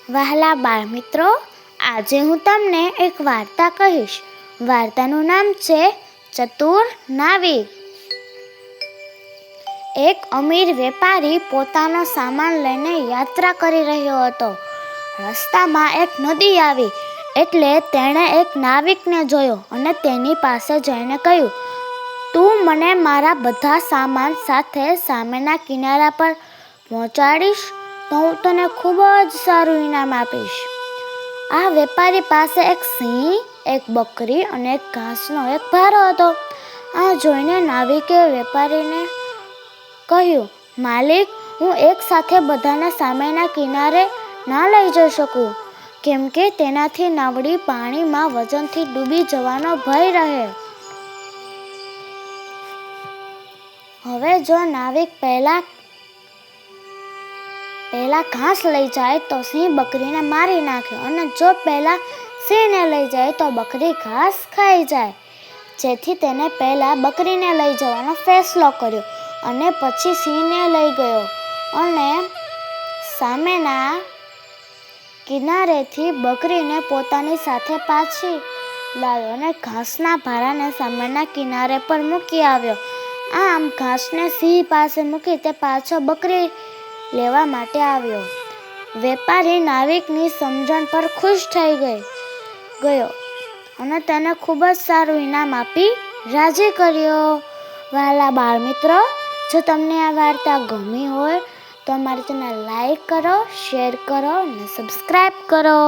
વહાલા બાળમિત્રો, આજે હું તમને એક વાર્તા કહીશ. વાર્તાનું નામ છે ચતુર નાવિક. એક અમીર વેપારી પોતાનો સામાન લઈને યાત્રા કરી રહ્યો હતો. રસ્તામાં એક નદી આવી એટલે તેણે એક નાવિકને જોયો અને તેની પાસે જઈને કહ્યું, તું મને મારા બધા સામાન સાથે સામેના કિનારા પર પહોંચાડીશ તો હું તને ખૂબ જ સારું ઇનામ આપીશ. આ વેપારી પાસે એક સિંહ, એક બકરી અને એક ઘાસનો એક ભારો હતો. આ જોઈને નાવિકે વેપારીને કહ્યું, માલિક, હું એક સાથે બધાને સામેના કિનારે ના લઈ જઈ શકું, કેમ કે તેનાથી નાવડી પાણીમાં વજનથી ડૂબી જવાનો ભય રહે. હવે જો નાવિક પહેલા ઘાસ લઈ જાય તો સિંહ બકરીને મારી નાખે, અને જો પહેલા સિંહને લઈ જાય તો બકરી ઘાસ ખાઈ જાય. જેથી તેને પહેલા બકરીને લઈ જવાનો ફેસલો કર્યો અને પછી સિંહને લઈ ગયો અને સામેના કિનારેથી બકરીને પોતાની સાથે પાછી લાવ્યો અને ઘાસના ભારાને સામેના કિનારે પર મૂકી આવ્યો. આમ ઘાસને સિંહ પાસે મૂકી તે પાછો બકરી લેવા માટે આવ્યો. વેપારી નાવિકની સમજણ પર ખુશ થઈ ગયો અને તેને ખૂબ જ સારું ઇનામ આપી રાજી કર્યો. વહાલા બાળમિત્રો, જો તમને આ વાર્તા ગમી હોય તો અમારી ચેનલ લાઈક કરો, શેર કરો અને સબસ્ક્રાઈબ કરો.